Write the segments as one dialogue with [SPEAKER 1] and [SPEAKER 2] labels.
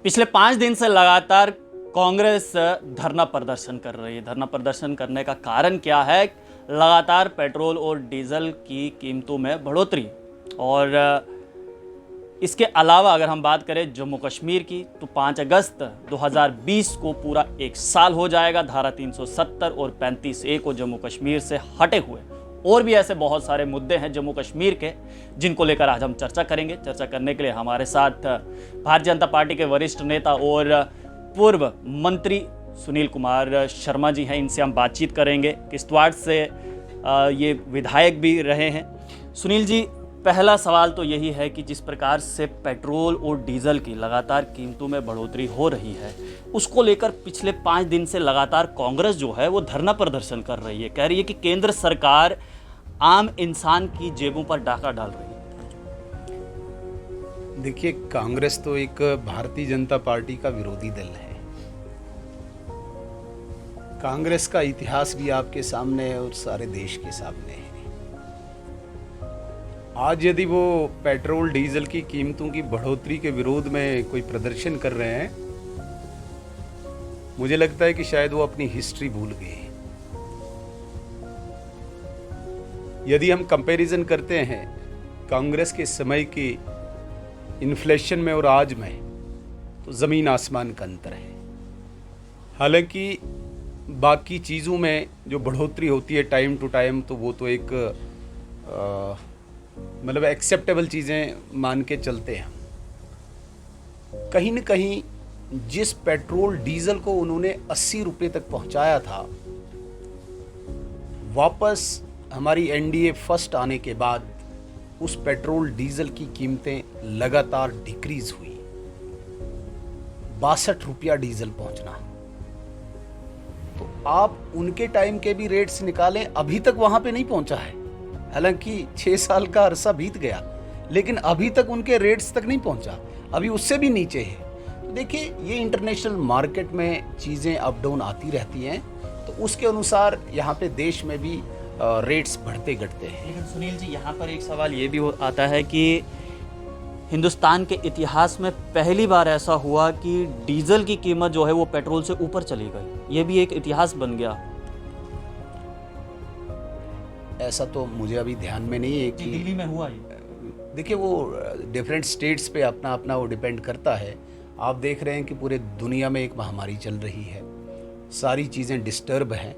[SPEAKER 1] पिछले 5 दिन से लगातार कांग्रेस धरना प्रदर्शन कर रही है। धरना प्रदर्शन करने का कारण क्या है? लगातार पेट्रोल और डीजल की कीमतों में बढ़ोतरी। और इसके अलावा अगर हम बात करें जम्मू कश्मीर की, तो 5 अगस्त 2020 को पूरा 1 साल हो जाएगा धारा 370 और 35A को जम्मू कश्मीर से हटे हुए। और भी ऐसे बहुत सारे मुद्दे हैं जम्मू कश्मीर के, जिनको लेकर आज हम चर्चा करेंगे। चर्चा करने के लिए हमारे साथ भारतीय जनता पार्टी के वरिष्ठ नेता और पूर्व मंत्री सुनील कुमार शर्मा जी हैं। इनसे हम बातचीत करेंगे। किश्तवाड़ से ये विधायक भी रहे हैं। सुनील जी, पहला सवाल तो यही है कि जिस प्रकार से पेट्रोल और डीजल की लगातार कीमतों में बढ़ोतरी हो रही है, उसको लेकर पिछले 5 दिन से लगातार कांग्रेस जो है वो धरना प्रदर्शन कर रही है। कह रही है कि केंद्र सरकार आम इंसान की जेबों पर डाका डाल रही है।
[SPEAKER 2] देखिए, कांग्रेस तो एक भारतीय जनता पार्टी का विरोधी दल है। कांग्रेस का इतिहास भी आपके सामने है और सारे देश के सामने है। आज यदि वो पेट्रोल डीजल की कीमतों की बढ़ोतरी के विरोध में कोई प्रदर्शन कर रहे हैं, मुझे लगता है कि शायद वो अपनी हिस्ट्री भूल गए हैं। यदि हम कंपैरिजन करते हैं कांग्रेस के समय की इन्फ्लेशन में और आज में, तो ज़मीन आसमान का अंतर है। हालांकि बाकी चीज़ों में जो बढ़ोतरी होती है टाइम टू टाइम, तो वो तो एक मतलब एक्सेप्टेबल चीज़ें मान के चलते हैं। कहीं न कहीं जिस पेट्रोल डीजल को उन्होंने 80 रुपये तक पहुंचाया था, वापस हमारी एनडीए फर्स्ट आने के बाद उस पेट्रोल डीजल की कीमतें लगातार डिक्रीज हुई। 62 रुपया डीजल पहुंचना। तो आप उनके टाइम के भी रेट्स निकालें, अभी तक वहां पे नहीं पहुंचा है। हालांकि 6 साल का अरसा बीत गया, लेकिन अभी तक उनके रेट्स तक नहीं पहुंचा, अभी उससे भी नीचे है। तो देखिए, ये इंटरनेशनल मार्केट में चीज़ें अप डाउन आती रहती हैं, तो उसके अनुसार यहाँ पे देश में भी रेट्स बढ़ते घटते हैं।
[SPEAKER 1] लेकिन सुनील जी, यहाँ पर एक सवाल ये भी आता है कि हिंदुस्तान के इतिहास में पहली बार ऐसा हुआ कि डीजल की कीमत जो है वो पेट्रोल से ऊपर चली गई। ये भी एक इतिहास बन गया।
[SPEAKER 2] ऐसा तो मुझे अभी ध्यान में नहीं है कि
[SPEAKER 1] दिल्ली में हुआ ये।
[SPEAKER 2] देखिए, वो डिफरेंट स्टेट्स पे अपना अपना वो डिपेंड करता है। आप देख रहे हैं कि पूरे दुनिया में एक महामारी चल रही है, सारी चीज़ें डिस्टर्ब हैं।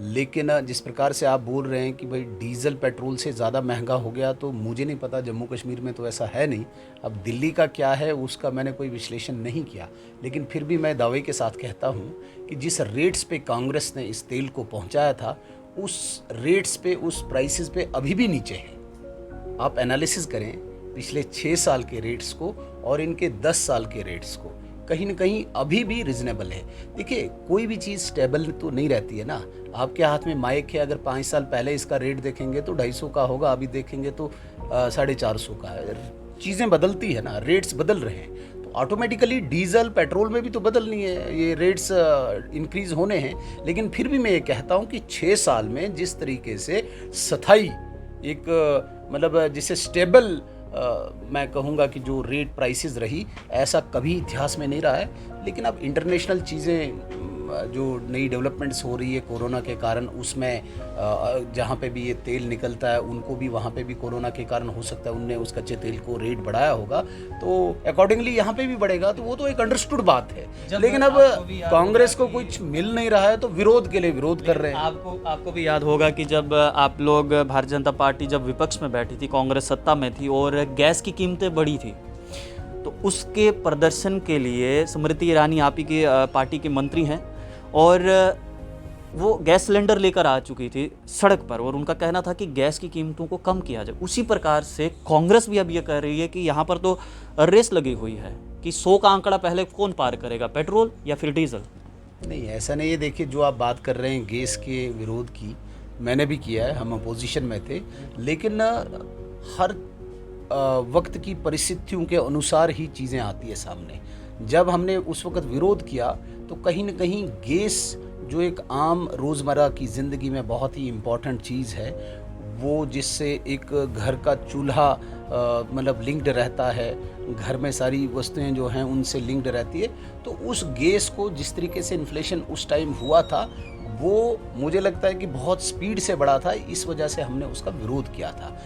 [SPEAKER 2] लेकिन जिस प्रकार से आप बोल रहे हैं कि भाई डीज़ल पेट्रोल से ज़्यादा महंगा हो गया, तो मुझे नहीं पता, जम्मू कश्मीर में तो ऐसा है नहीं। अब दिल्ली का क्या है उसका मैंने कोई विश्लेषण नहीं किया, लेकिन फिर भी मैं दावे के साथ कहता हूँ कि जिस रेट्स पे कांग्रेस ने इस तेल को पहुँचाया था, उस रेट्स पे, उस प्राइसेस पे अभी भी नीचे है। आप एनालिसिस करें पिछले 6 साल के रेट्स को और इनके 10 साल के रेट्स को, कहीं ना कहीं अभी भी रिजनेबल है। देखिए, कोई भी चीज़ स्टेबल तो नहीं रहती है ना। आपके हाथ में माइक है, अगर 5 साल पहले इसका रेट देखेंगे तो 250 का होगा, अभी देखेंगे तो 450 का है। चीज़ें बदलती है ना, रेट्स बदल रहे हैं, तो ऑटोमेटिकली डीजल पेट्रोल में भी तो बदलनी है, ये रेट्स इंक्रीज होने हैं। लेकिन फिर भी मैं ये कहता हूँ कि 6 साल में जिस तरीके से स्थायी एक मतलब जिसे स्टेबल मैं कहूँगा कि जो रेट प्राइसेस रही, ऐसा कभी इतिहास में नहीं रहा है। लेकिन अब इंटरनेशनल चीज़ें जो नई डेवलपमेंट्स हो रही है कोरोना के कारण, उसमें जहाँ पे भी ये तेल निकलता है, उनको भी वहाँ पे भी कोरोना के कारण हो सकता है उनने उस कच्चे तेल को रेट बढ़ाया होगा, तो अकॉर्डिंगली यहाँ पे भी बढ़ेगा। तो वो तो एक अंडरस्टूड बात है। लेकिन अब कांग्रेस को कुछ मिल नहीं रहा है, तो विरोध के लिए विरोध कर रहे हैं।
[SPEAKER 1] आपको भी याद होगा कि जब आप लोग भारतीय जनता पार्टी जब विपक्ष में बैठी थी, कांग्रेस सत्ता में थी और गैस की कीमतें बढ़ी थी, तो उसके प्रदर्शन के लिए स्मृति ईरानी आप ही की पार्टी के मंत्री हैं, और वो गैस सिलेंडर लेकर आ चुकी थी सड़क पर, और उनका कहना था कि गैस की कीमतों को कम किया जाए। उसी प्रकार से कांग्रेस भी अब ये कह रही है कि यहाँ पर तो रेस लगी हुई है कि 100 का आंकड़ा पहले कौन पार करेगा, पेट्रोल या फिर डीजल।
[SPEAKER 2] नहीं, ऐसा नहीं है। देखिए, जो आप बात कर रहे हैं गैस के विरोध की, मैंने भी किया है, हम अपोजिशन में थे। लेकिन हर वक्त की परिस्थितियों के अनुसार ही चीज़ें आती है सामने। जब हमने उस वक्त विरोध किया, तो कहीं न कहीं गैस जो एक आम रोज़मर्रा की ज़िंदगी में बहुत ही इम्पॉर्टेंट चीज़ है, वो जिससे एक घर का चूल्हा मतलब लिंक्ड रहता है, घर में सारी वस्तुएं जो हैं उनसे लिंक्ड रहती है। तो उस गैस को जिस तरीके से इन्फ्लेशन उस टाइम हुआ था, वो मुझे लगता है कि बहुत स्पीड से बढ़ा था, इस वजह से हमने उसका विरोध किया था।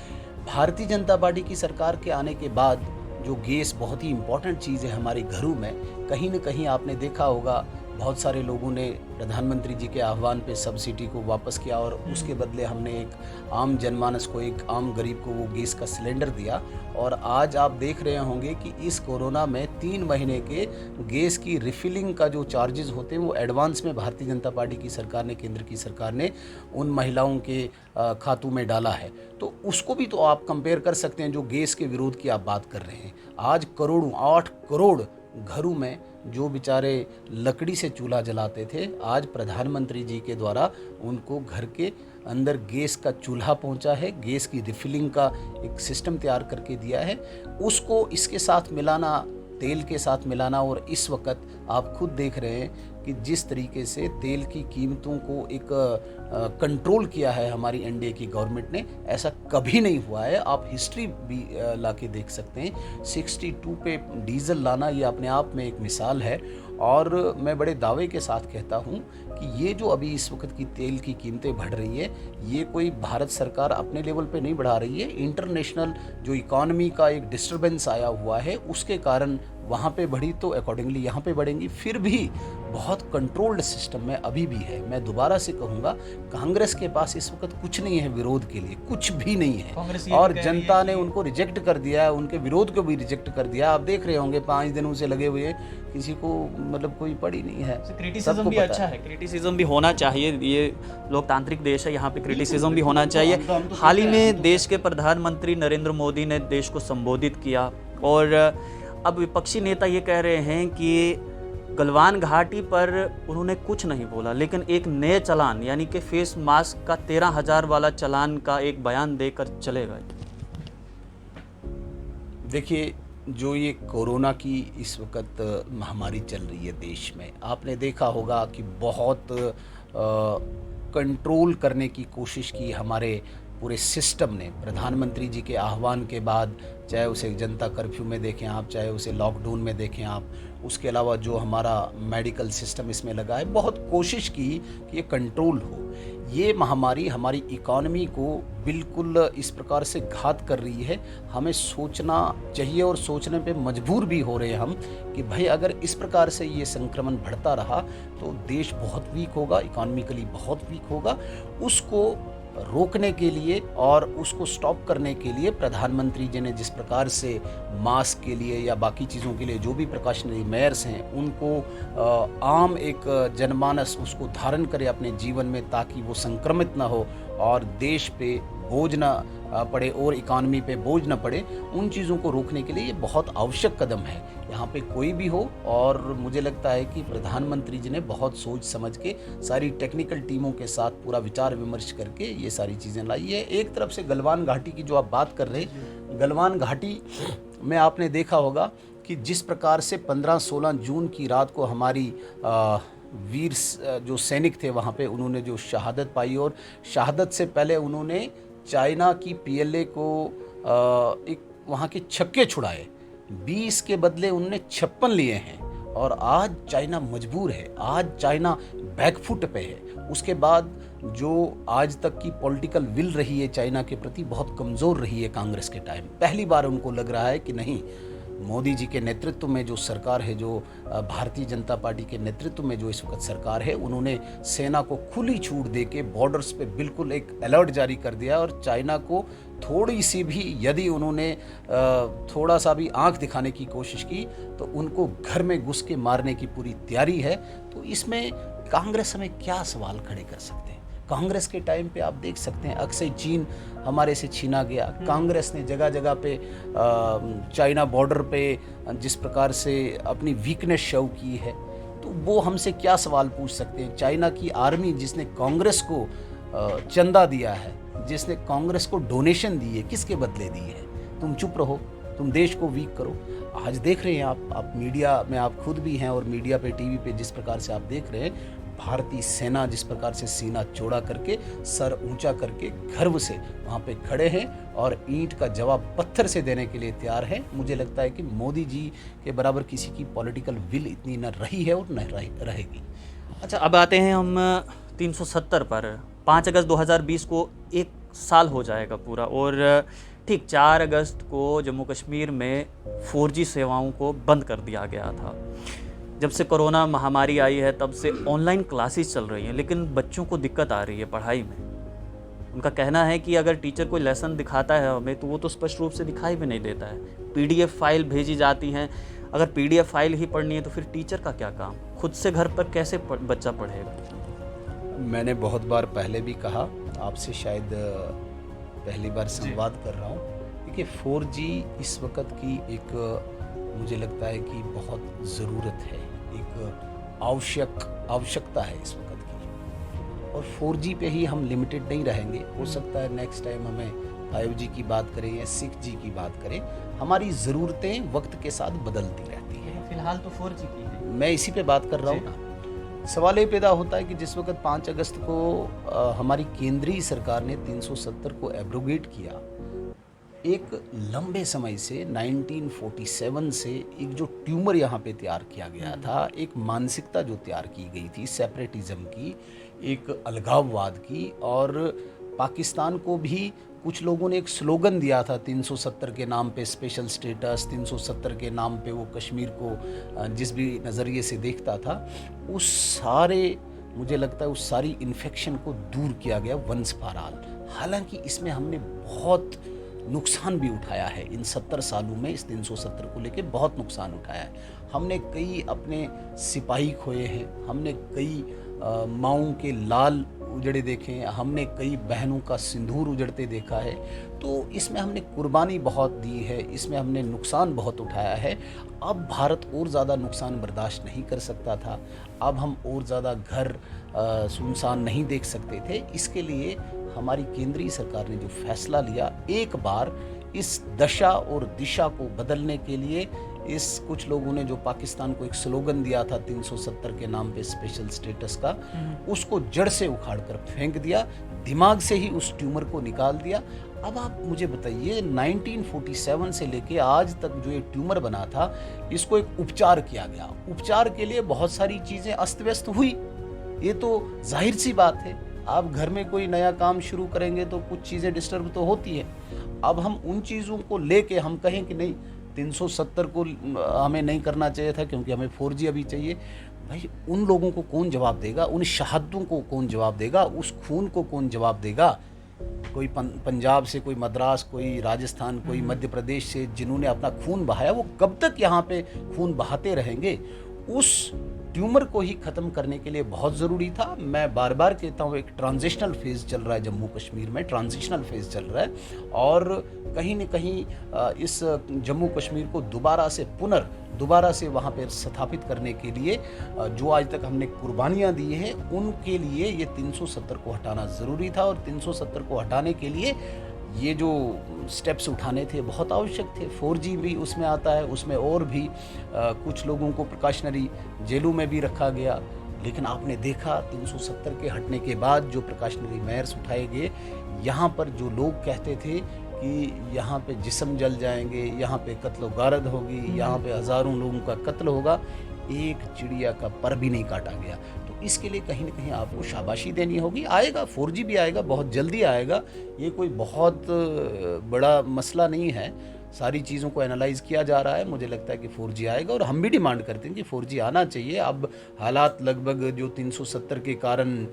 [SPEAKER 2] भारतीय जनता पार्टी की सरकार के आने के बाद जो गैस बहुत ही इम्पॉर्टेंट चीज़ है हमारे घरों में, कहीं न कहीं आपने देखा होगा बहुत सारे लोगों ने प्रधानमंत्री जी के आह्वान पे सब्सिडी को वापस किया और उसके बदले हमने एक आम जनमानस को, एक आम गरीब को वो गैस का सिलेंडर दिया। और आज आप देख रहे होंगे कि इस कोरोना में 3 महीने के गैस की रिफिलिंग का जो चार्जेस होते हैं वो एडवांस में भारतीय जनता पार्टी की सरकार ने, केंद्र की सरकार ने उन महिलाओं के खातों में डाला है। तो उसको भी तो आप कंपेयर कर सकते हैं जो गैस के विरोध की आप बात कर रहे हैं। आज करोड़ों, 8 करोड़ घरों में जो बेचारे लकड़ी से चूल्हा जलाते थे, आज प्रधानमंत्री जी के द्वारा उनको घर के अंदर गैस का चूल्हा पहुंचा है, गैस की रिफिलिंग का एक सिस्टम तैयार करके दिया है। उसको इसके साथ मिलाना, तेल के साथ मिलाना, और इस वक्त आप खुद देख रहे हैं कि जिस तरीके से तेल की कीमतों को एक कंट्रोल किया है हमारी एनडीए की गवर्नमेंट ने, ऐसा कभी नहीं हुआ है। आप हिस्ट्री भी ला के देख सकते हैं। 62 पे डीजल लाना ये अपने आप में एक मिसाल है। और मैं बड़े दावे के साथ कहता हूँ कि ये जो अभी इस वक्त की तेल की कीमतें बढ़ रही है, ये कोई भारत सरकार अपने लेवल पे नहीं बढ़ा रही है। इंटरनेशनल जो इकॉनमी का एक डिस्टर्बेंस आया हुआ है, उसके कारण वहाँ पे बढ़ी, तो अकॉर्डिंगली यहाँ पे बढ़ेंगी। फिर भी बहुत कंट्रोल्ड सिस्टम में अभी भी है। मैं दोबारा से कहूँगा, कांग्रेस के पास इस वक्त कुछ नहीं है विरोध के लिए, कुछ भी नहीं है। और जनता ने उनको रिजेक्ट कर दिया है, उनके विरोध को भी रिजेक्ट कर दिया। आप देख रहे होंगे 5 दिनों से लगे हुए, किसी को मतलब कोई पड़ी नहीं है।
[SPEAKER 1] क्रिटिसिज्म भी अच्छा है, क्रिटिसिज्म भी होना चाहिए। ये लोकतांत्रिक देश है, यहाँ पे क्रिटिसिज्म भी होना चाहिए। हाल ही में देश के प्रधानमंत्री नरेंद्र मोदी ने देश को संबोधित किया और अब विपक्षी नेता ये कह रहे हैं कि गलवान घाटी पर उन्होंने कुछ नहीं बोला, लेकिन एक नए चालान यानी कि फेस मास्क का 13,000 वाला चालान का एक बयान देकर चले गए।
[SPEAKER 2] देखिए, जो ये कोरोना की इस वक्त महामारी चल रही है देश में, आपने देखा होगा कि बहुत कंट्रोल करने की कोशिश की हमारे पूरे सिस्टम ने। प्रधानमंत्री जी के आह्वान के बाद, चाहे उसे जनता कर्फ्यू में देखें आप, चाहे उसे लॉकडाउन में देखें आप, उसके अलावा जो हमारा मेडिकल सिस्टम इसमें लगा है, बहुत कोशिश की कि ये कंट्रोल हो। ये महामारी हमारी इकॉनमी को बिल्कुल इस प्रकार से घात कर रही है। हमें सोचना चाहिए और सोचने पे मजबूर भी हो रहे हैं हम कि भाई अगर इस प्रकार से ये संक्रमण बढ़ता रहा तो देश बहुत वीक होगा, इकॉनमिकली बहुत वीक होगा। उसको रोकने के लिए और उसको स्टॉप करने के लिए प्रधानमंत्री जी ने जिस प्रकार से मास्क के लिए या बाकी चीज़ों के लिए जो भी प्रिकॉशनरी मेयर्स हैं, उनको आम एक जनमानस उसको धारण करे अपने जीवन में, ताकि वो संक्रमित ना हो और देश पे बोझ ना पड़े और इकॉनमी पे बोझ ना पड़े, उन चीज़ों को रोकने के लिए ये बहुत आवश्यक कदम है। यहाँ पे कोई भी हो, और मुझे लगता है कि प्रधानमंत्री जी ने बहुत सोच समझ के सारी टेक्निकल टीमों के साथ पूरा विचार विमर्श करके ये सारी चीज़ें लाई है। एक तरफ से गलवान घाटी की जो आप बात कर रहे हैं, गलवान घाटी में आपने देखा होगा कि जिस प्रकार से 15-16 जून की रात को हमारी वीर जो सैनिक थे वहाँ पे, उन्होंने जो शहादत पाई, और शहादत से पहले उन्होंने चाइना की पीएलए को एक वहाँ के छक्के छुड़ाए। 20 के बदले उनने 56 लिए हैं, और आज चाइना मजबूर है, आज चाइना बैकफुट पे है। उसके बाद जो आज तक की पॉलिटिकल विल रही है चाइना के प्रति, बहुत कमज़ोर रही है कांग्रेस के टाइम। पहली बार उनको लग रहा है कि नहीं, मोदी जी के नेतृत्व में जो सरकार है, जो भारतीय जनता पार्टी के नेतृत्व में जो इस वक्त सरकार है, उन्होंने सेना को खुली छूट दे के बॉर्डर्स पे बिल्कुल एक अलर्ट जारी कर दिया। और चाइना को थोड़ी सी भी यदि उन्होंने थोड़ा सा भी आंख दिखाने की कोशिश की तो उनको घर में घुस के मारने की पूरी तैयारी है। तो इसमें कांग्रेस हमें क्या सवाल खड़े कर सकते हैं? कांग्रेस के टाइम पे आप देख सकते हैं अक्सर चीन हमारे से छीना गया। कांग्रेस ने जगह जगह पे चाइना बॉर्डर पे जिस प्रकार से अपनी वीकनेस शो की है, तो वो हमसे क्या सवाल पूछ सकते हैं? चाइना की आर्मी जिसने कांग्रेस को चंदा दिया है, जिसने कांग्रेस को डोनेशन दी है, किसके बदले दी है? तुम चुप रहो, तुम देश को वीक करो। आज देख रहे हैं आप मीडिया में, आप खुद भी हैं और मीडिया पे, टीवी पे जिस प्रकार से आप देख रहे हैं, भारतीय सेना जिस प्रकार से सीना चौड़ा करके, सर ऊंचा करके गर्व से वहाँ पे खड़े हैं और ईंट का जवाब पत्थर से देने के लिए तैयार है। मुझे लगता है कि मोदी जी के बराबर किसी की पॉलिटिकल विल इतनी न रही है और न रहेगी।
[SPEAKER 1] अच्छा, अब आते हैं हम 370 पर। 5 अगस्त 2020 को 1 साल हो जाएगा पूरा, और ठीक 4 अगस्त को जम्मू कश्मीर में 4G सेवाओं को बंद कर दिया गया था। जब से कोरोना महामारी आई है तब से ऑनलाइन क्लासेस चल रही हैं, लेकिन बच्चों को दिक्कत आ रही है पढ़ाई में। उनका कहना है कि अगर टीचर कोई लेसन दिखाता है हमें, तो वो तो स्पष्ट रूप से दिखाई भी नहीं देता है। PDF फाइल भेजी जाती हैं। अगर PDF फाइल ही पढ़नी है तो फिर टीचर का क्या काम? खुद से घर पर कैसे बच्चा पढ़ेगा?
[SPEAKER 2] मैंने बहुत बार पहले भी कहा, आपसे शायद पहली बार संवाद कर रहा हूँ। देखिए 4G इस वक्त की एक, मुझे लगता है कि बहुत ज़रूरत है, एक आवश्यकता है इस वक्त की। और 4G पे ही हम लिमिटेड नहीं रहेंगे। हो सकता है नेक्स्ट टाइम हमें 5G की बात करें या 6G की बात करें। हमारी ज़रूरतें वक्त के साथ बदलती रहती हैं।
[SPEAKER 1] फिलहाल तो 4G की है।
[SPEAKER 2] मैं इसी पे बात कर रहा हूँ ना। सवाल ये पैदा होता है कि जिस वक्त 5 अगस्त को हमारी केंद्रीय सरकार ने 370 को एब्रोगेट किया, एक लंबे समय से 1947 से एक जो ट्यूमर यहाँ पे तैयार किया गया था, एक मानसिकता जो तैयार की गई थी सेपरेटिज्म की, एक अलगाववाद की, और पाकिस्तान को भी कुछ लोगों ने एक स्लोगन दिया था 370 के नाम पे स्पेशल स्टेटस, 370 के नाम पे वो कश्मीर को जिस भी नज़रिए से देखता था, उस सारे, मुझे लगता है उस सारी इन्फेक्शन को दूर किया गया वंस फॉर ऑल। हालांकि इसमें हमने बहुत नुकसान भी उठाया है। इन 70 सालों में इस 370 को लेके बहुत नुकसान उठाया है। हमने कई अपने सिपाही खोए हैं, हमने कई माओं के लाल उजड़े देखे हैं, हमने कई बहनों का सिंदूर उजड़ते देखा है। तो इसमें हमने कुर्बानी बहुत दी है, इसमें हमने नुकसान बहुत उठाया है। अब भारत और ज़्यादा नुकसान बर्दाश्त नहीं कर सकता था। अब हम और ज़्यादा घर सुनसान नहीं देख सकते थे। इसके लिए हमारी केंद्रीय सरकार ने जो फैसला लिया, एक बार इस दशा और दिशा को बदलने के लिए, इस कुछ लोगों ने जो पाकिस्तान को एक स्लोगन दिया था 370 के नाम पे स्पेशल स्टेटस का, उसको जड़ से उखाड़ कर फेंक दिया, दिमाग से ही उस ट्यूमर को निकाल दिया। अब आप मुझे बताइए, 1947 से लेके आज तक जो ये ट्यूमर बना था, इसको एक उपचार किया गया। उपचार के लिए बहुत सारी चीज़ें अस्त व्यस्त हुई, ये तो जाहिर सी बात है। आप घर में कोई नया काम शुरू करेंगे तो कुछ चीज़ें डिस्टर्ब तो होती हैं। अब हम उन चीज़ों को लेके हम कहें कि नहीं 370 को हमें नहीं करना चाहिए था क्योंकि हमें 4G अभी चाहिए, भाई उन लोगों को कौन जवाब देगा? उन शहादतों को कौन जवाब देगा? उस खून को कौन जवाब देगा? कोई पंजाब से, कोई मद्रास, कोई राजस्थान, कोई मध्य प्रदेश से जिन्होंने अपना खून बहाया, वो कब तक यहाँ पे खून बहाते रहेंगे? उस ट्यूमर को ही ख़त्म करने के लिए बहुत ज़रूरी था। मैं बार बार कहता हूँ, एक ट्रांजिशनल फेज़ चल रहा है जम्मू कश्मीर में, ट्रांजिशनल फेज़ चल रहा है, और कहीं न कहीं इस जम्मू कश्मीर को दोबारा से वहाँ पर स्थापित करने के लिए जो आज तक हमने कुर्बानियाँ दी हैं, उनके लिए ये 370 को हटाना ज़रूरी था। और 370 को हटाने के लिए ये जो स्टेप्स उठाने थे बहुत आवश्यक थे। 4G भी उसमें आता है, उसमें और भी कुछ लोगों को प्रिकॉशनरी जेलों में भी रखा गया। लेकिन आपने देखा 370 के हटने के बाद जो प्रिकॉशनरी मेयर्स उठाए गए, यहाँ पर जो लोग कहते थे कि यहाँ पे जिस्म जल जाएंगे, यहाँ पे कत्ल गारद होगी, यहाँ पे हज़ारों लोगों का कत्ल होगा, एक चिड़िया का पर भी नहीं काटा गया। तो इसके लिए कहीं ना कहीं आपको शाबाशी देनी होगी। आएगा 4G भी आएगा, बहुत जल्दी आएगा, ये कोई बहुत बड़ा मसला नहीं है। सारी चीज़ों को एनालाइज किया जा रहा है, मुझे लगता है कि 4G आएगा और हम भी डिमांड करते हैं कि 4G आना चाहिए। अब हालात लगभग जो 370 के कारण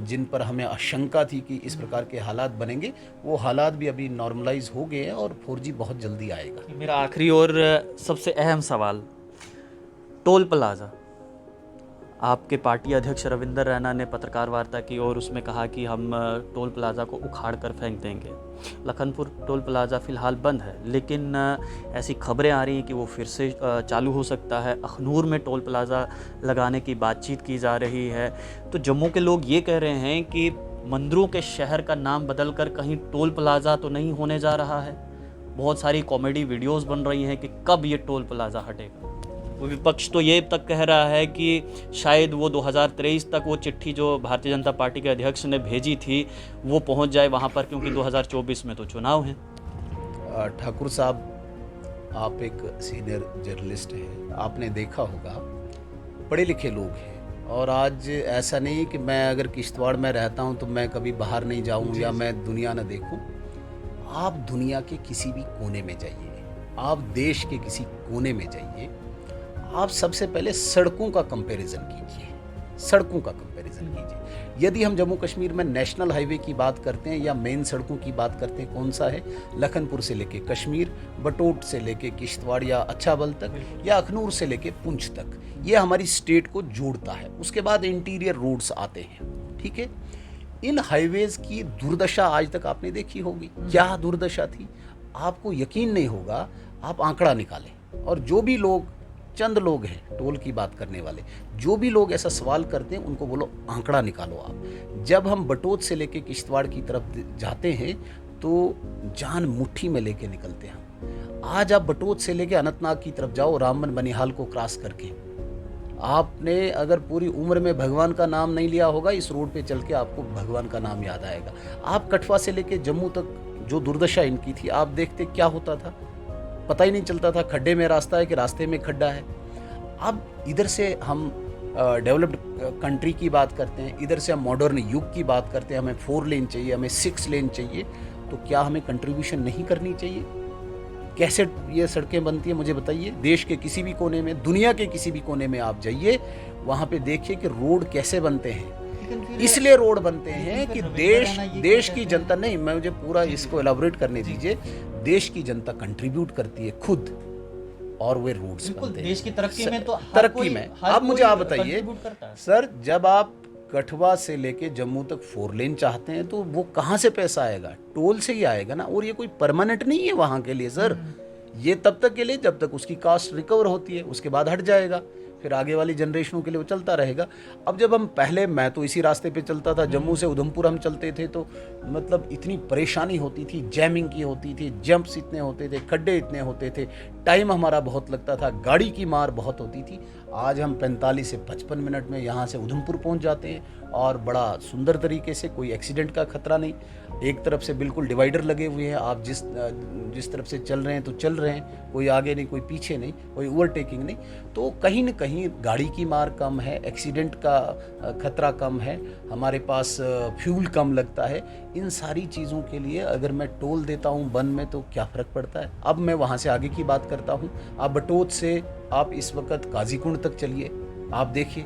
[SPEAKER 2] जिन पर हमें आशंका थी कि इस प्रकार के हालात बनेंगे, वो हालात भी अभी नॉर्मलाइज हो गए हैं और 4G बहुत जल्दी आएगा।
[SPEAKER 1] मेरा आखिरी और सबसे अहम सवाल, टोल प्लाजा। आपके पार्टी अध्यक्ष रविंदर रैना ने पत्रकार वार्ता की और उसमें कहा कि हम टोल प्लाज़ा को उखाड़ कर फेंक देंगे। लखनपुर टोल प्लाज़ा फ़िलहाल बंद है, लेकिन ऐसी खबरें आ रही हैं कि वो फिर से चालू हो सकता है। अखनूर में टोल प्लाज़ा लगाने की बातचीत की जा रही है। तो जम्मू के लोग ये कह रहे हैं कि मंदिरों के शहर का नाम बदल कर कहीं टोल प्लाज़ा तो नहीं होने जा रहा है। बहुत सारी कॉमेडी वीडियोज़ बन रही हैं कि कब ये टोल प्लाज़ा हटेगा। विपक्ष तो ये तक कह रहा है कि शायद वो 2023 तक वो चिट्ठी जो भारतीय जनता पार्टी के अध्यक्ष ने भेजी थी वो पहुंच जाए वहां पर, क्योंकि 2024 में तो चुनाव हैं।
[SPEAKER 2] ठाकुर साहब, आप एक सीनियर जर्नलिस्ट हैं, आपने देखा होगा पढ़े लिखे लोग हैं, और आज ऐसा नहीं कि मैं अगर किश्तवाड़ में रहता हूं तो मैं कभी बाहर नहीं जाऊं या मैं दुनिया न देखूं। आप दुनिया के किसी भी कोने में जाइए, आप देश के किसी कोने में जाइए, आप सबसे पहले सड़कों का कंपैरिजन कीजिए, सड़कों का कंपैरिजन कीजिए। यदि हम जम्मू कश्मीर में नेशनल हाईवे की बात करते हैं या मेन सड़कों की बात करते हैं, कौन सा है? लखनपुर से लेके कश्मीर, बटोट से लेके किश्तवाड़ या अच्छाबल तक, या अखनूर से लेके पुंछ तक, ये हमारी स्टेट को जोड़ता है। उसके बाद इंटीरियर रोड्स आते हैं, ठीक है। इन हाईवेज की दुर्दशा आज तक आपने देखी होगी। क्या दुर्दशा थी? आपको यकीन नहीं होगा, आप आंकड़ा निकालें, और जो भी लोग, चंद लोग हैं टोल की बात करने वाले, जो भी लोग ऐसा सवाल करते हैं उनको बोलो आंकड़ा निकालो आप। जब हम बटोत से लेके किश्तवाड़ की तरफ जाते हैं तो जान मुट्ठी में लेके निकलते हैं। आज आप बटोत से लेके अनंतनाग की तरफ जाओ, रामबन बनिहाल को क्रॉस करके, आपने अगर पूरी उम्र में भगवान का नाम नहीं लिया होगा, इस रोड पे चल के आपको भगवान का नाम याद आएगा। आप कठवा से लेके जम्मू तक जो दुर्दशा इनकी थी, आप देखते क्या होता था, पता ही नहीं चलता था खड्डे में रास्ता है कि रास्ते में खड्डा है। अब इधर से हम डेवलप्ड कंट्री की बात करते हैं, इधर से हम मॉडर्न युग की बात करते हैं, हमें 4 लेन चाहिए, हमें 6 लेन चाहिए, तो क्या हमें कंट्रीब्यूशन नहीं करनी चाहिए? कैसे ये सड़कें बनती हैं मुझे बताइए। देश के किसी भी कोने में, दुनिया के किसी भी कोने में आप जाइए, वहाँ पे देखिए कि रोड कैसे बनते हैं। इसलिए रोड बनते हैं कि देश की जनता, नहीं, मैं मुझे पूरा इसको एलाबोरेट करने दीजिए, देश की जनता कंट्रीब्यूट करती है खुद, और वे रूट्स बनते हैं।
[SPEAKER 1] देश की तरक्की में तो
[SPEAKER 2] तरक्की में अब मुझे आप बताइए सर, जब आप कठवा से लेके जम्मू तक 4 लेन चाहते हैं तो वो कहाँ से पैसा आएगा? टोल से ही आएगा ना। और ये कोई परमानेंट नहीं है वहाँ के लिए सर, ये तब तक के लिए जब तक उसकी कास्ट रिकवर होती है, उसके बाद हट जाएगा, फिर आगे वाली जनरेशनों के लिए वो चलता रहेगा। अब जब हम पहले, मैं तो इसी रास्ते पे चलता था, जम्मू से उधमपुर हम चलते थे, तो मतलब इतनी परेशानी होती थी, जैमिंग की होती थी, जंप्स इतने होते थे, खड्डे इतने होते थे, टाइम हमारा बहुत लगता था, गाड़ी की मार बहुत होती थी। आज हम 45 से 55 मिनट में यहाँ से उधमपुर पहुँच जाते हैं, और बड़ा सुंदर तरीके से, कोई एक्सीडेंट का खतरा नहीं। एक तरफ से बिल्कुल डिवाइडर लगे हुए हैं, आप जिस तरफ से चल रहे हैं तो चल रहे हैं, कोई आगे नहीं, कोई पीछे नहीं, कोई ओवरटेकिंग नहीं। तो कहीं न कहीं गाड़ी की मार कम है, एक्सीडेंट का खतरा कम है, हमारे पास फ्यूल कम लगता है। इन सारी चीज़ों के लिए अगर मैं टोल देता हूँ वन में तो क्या फ़र्क पड़ता है? अब मैं वहाँ से आगे की बात करता हूँ। आप बटोत से आप इस वक्त काजीकुंड तक चलिए, आप देखिए,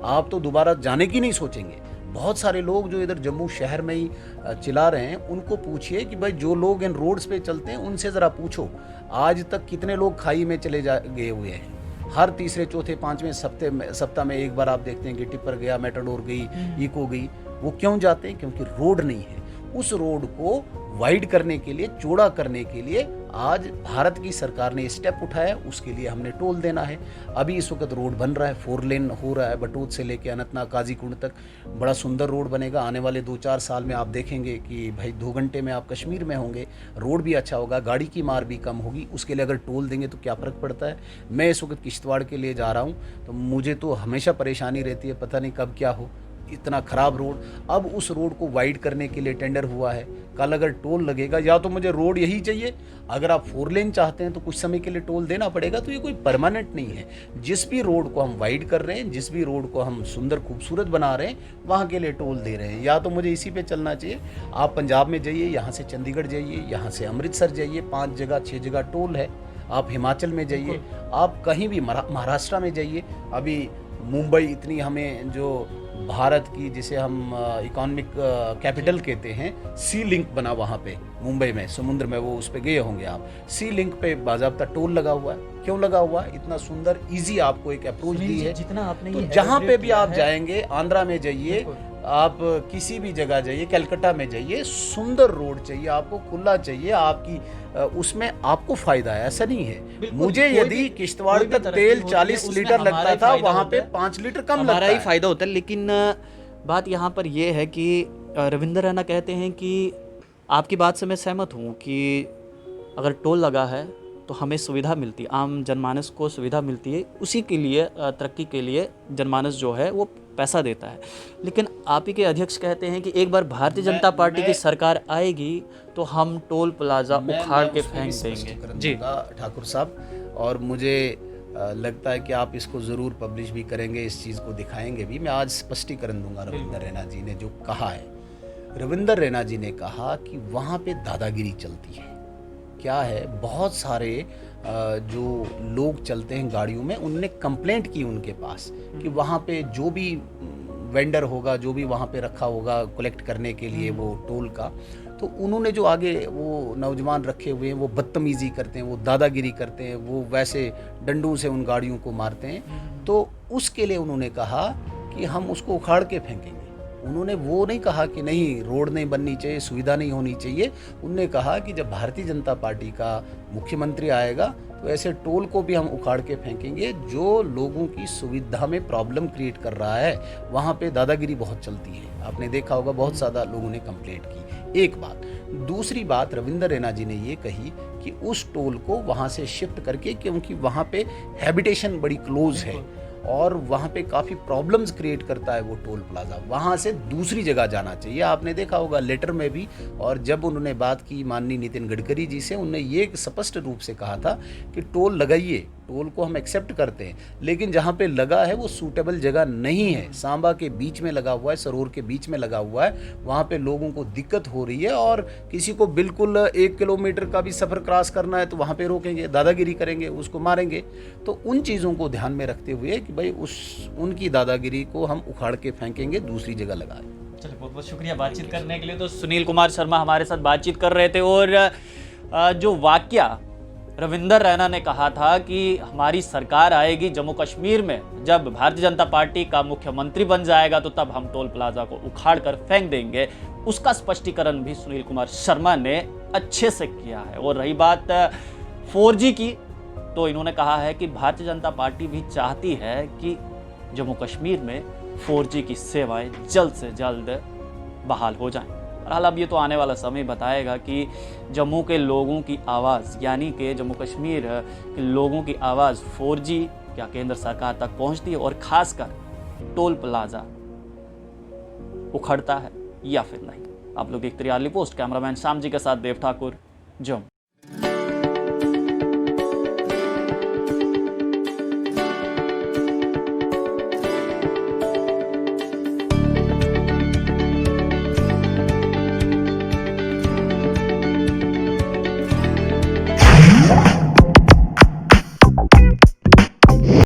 [SPEAKER 2] आप तो दोबारा जाने की नहीं सोचेंगे। बहुत सारे लोग जो इधर जम्मू शहर में ही चिल्ला रहे हैं, उनको पूछिए कि भाई जो लोग इन रोड्स पे चलते हैं उनसे ज़रा पूछो, आज तक कितने लोग खाई में चले गए हुए हैं। हर तीसरे चौथे पांचवें सप्ताह में एक बार आप देखते हैं कि टिप्पर गया, मेटाडोर गई, इको गई। वो क्यों जाते हैं? क्योंकि रोड नहीं है। उस रोड को वाइड करने के लिए, चौड़ा करने के लिए आज भारत की सरकार ने स्टेप उठाया, उसके लिए हमने टोल देना है। अभी इस वक्त रोड बन रहा है, 4 लेन हो रहा है, बटोत से लेके अनंतनाग काजीकुंड तक बड़ा सुंदर रोड बनेगा। आने वाले 2-4 साल में आप देखेंगे कि भाई 2 घंटे में आप कश्मीर में होंगे, रोड भी अच्छा होगा, गाड़ी की मार भी कम होगी। उसके लिए अगर टोल देंगे तो क्या फ़र्क पड़ता है? मैं इस वक्त किश्तवाड़ के लिए जा रहा हूँ, तो मुझे तो हमेशा परेशानी रहती है, पता नहीं कब क्या हो, इतना ख़राब रोड। अब उस रोड को वाइड करने के लिए टेंडर हुआ है, कल अगर टोल लगेगा, या तो मुझे रोड यही चाहिए, अगर आप 4 लेन चाहते हैं तो कुछ समय के लिए टोल देना पड़ेगा। तो ये कोई परमानेंट नहीं है। जिस भी रोड को हम वाइड कर रहे हैं, जिस भी रोड को हम सुंदर खूबसूरत बना रहे हैं, वहाँ के लिए टोल दे रहे हैं। या तो मुझे इसी पे चलना चाहिए। आप पंजाब में जाइए, यहाँ से चंडीगढ़ जाइए, यहाँ से अमृतसर जाइए, 5 जगह 6 जगह टोल है। आप हिमाचल में जाइए, आप कहीं भी महाराष्ट्र में जाइए। अभी मुंबई इतनी हमें जो भारत की, जिसे हम इकोनॉमिक कैपिटल कहते हैं, सी लिंक बना वहाँ पे मुंबई में, समुद्र में, वो उस पे गए होंगे आप। सी लिंक पे बाज़ाब्ता टोल लगा हुआ है। क्यों लगा हुआ है? इतना सुंदर इजी आपको एक अप्रोच दी है।
[SPEAKER 1] जितना आपने
[SPEAKER 2] तो जहाँ पे भी आप जाएंगे, आंध्रा में जाइए, आप किसी भी जगह जाइए, कलकत्ता में जाइए, सुंदर रोड चाहिए आपको, खुला चाहिए, आपकी उसमें आपको फायदा है। ऐसा नहीं है। मुझे यदि किश्तवाड़ तक तेल 40 लीटर लगता था, वहाँ पे 5 लीटर कम लगता है,
[SPEAKER 1] हमारा ही फायदा होता है। लेकिन बात यहाँ पर यह है कि रविंद्र रैना कहते हैं कि आपकी बात से मैं सहमत हूँ कि अगर टोल लगा है तो हमें सुविधा मिलती है, आम जनमानस को सुविधा मिलती है, उसी के लिए तरक्की के लिए जनमानस जो है वो पैसा देता है। लेकिन आप ही के अध्यक्ष कहते हैं कि एक बार भारतीय जनता पार्टी की सरकार आएगी तो हम टोल प्लाजा उखाड़ के फेंक देंगे। जी
[SPEAKER 2] ठाकुर साहब, और मुझे लगता है कि आप इसको ज़रूर पब्लिश भी करेंगे, इस चीज़ को दिखाएंगे भी। मैं आज स्पष्टीकरण दूंगा रविंदर रैना जी ने जो कहा है। रविंदर रैना जी ने कहा कि वहाँ पे दादागिरी चलती है। क्या है, बहुत सारे जो लोग चलते हैं गाड़ियों में, उनने कंप्लेंट की उनके पास कि वहाँ पे जो भी वेंडर होगा, जो भी वहाँ पे रखा होगा कलेक्ट करने के लिए वो टोल का, तो उन्होंने जो आगे वो नौजवान रखे हुए हैं वो बदतमीज़ी करते हैं, वो दादागिरी करते हैं, वो वैसे डंडों से उन गाड़ियों को मारते हैं। तो उसके लिए उन्होंने कहा कि हम उसको उखाड़ के फेंकेंगे। उन्होंने वो नहीं कहा कि नहीं रोड नहीं बननी चाहिए, सुविधा नहीं होनी चाहिए। उन्होंने कहा कि जब भारतीय जनता पार्टी का मुख्यमंत्री आएगा तो ऐसे टोल को भी हम उखाड़ के फेंकेंगे जो लोगों की सुविधा में प्रॉब्लम क्रिएट कर रहा है। वहाँ पे दादागिरी बहुत चलती है, आपने देखा होगा, बहुत ज़्यादा लोगों ने कंप्लेंट की। एक बात। दूसरी बात, रविंदर रैना जी ने ये कही कि उस टोल को वहाँ से शिफ्ट करके, क्योंकि वहाँ पे हैबिटेशन बड़ी क्लोज है और वहाँ पे काफ़ी प्रॉब्लम्स क्रिएट करता है वो टोल प्लाज़ा, वहाँ से दूसरी जगह जाना चाहिए। आपने देखा होगा लेटर में भी, और जब उन्होंने बात की माननीय नितिन गडकरी जी से, उन्होंने ये स्पष्ट रूप से कहा था कि टोल लगाइए, टोल को हम एक्सेप्ट करते हैं, लेकिन जहाँ पे लगा है वो सूटेबल जगह नहीं है। सांबा के बीच में लगा हुआ है, सरोर के बीच में लगा हुआ है, वहाँ पे लोगों को दिक्कत हो रही है। और किसी को बिल्कुल 1 किलोमीटर का भी सफ़र क्रॉस करना है तो वहाँ पे रोकेंगे, दादागिरी करेंगे, उसको मारेंगे। तो उन चीज़ों को ध्यान में रखते हुए कि भाई उनकी दादागिरी को हम उखाड़ के फेंकेंगे, दूसरी जगह लगाएं।
[SPEAKER 1] चलिए, बहुत बहुत शुक्रिया बातचीत करने के लिए। तो सुनील कुमार शर्मा हमारे साथ बातचीत कर रहे थे, और जो वाकया रविंदर रैना ने कहा था कि हमारी सरकार आएगी जम्मू कश्मीर में, जब भारतीय जनता पार्टी का मुख्यमंत्री बन जाएगा तो तब हम टोल प्लाजा को उखाड़ कर फेंक देंगे, उसका स्पष्टीकरण भी सुनील कुमार शर्मा ने अच्छे से किया है। और रही बात 4G की, तो इन्होंने कहा है कि भारतीय जनता पार्टी भी चाहती है कि जम्मू कश्मीर में 4G की सेवाएं जल्द से जल्द बहाल हो जाएं। और अब ये तो आने वाला समय बताएगा कि जम्मू के लोगों की आवाज़, यानी कि जम्मू कश्मीर के लोगों की आवाज़ 4G क्या केंद्र सरकार तक पहुंचती है, और खासकर टोल प्लाजा उखड़ता है या फिर नहीं। आप लोग देखते रहिए early post. Cameraman Shyam ji के साथ देव ठाकुर, जम्मू।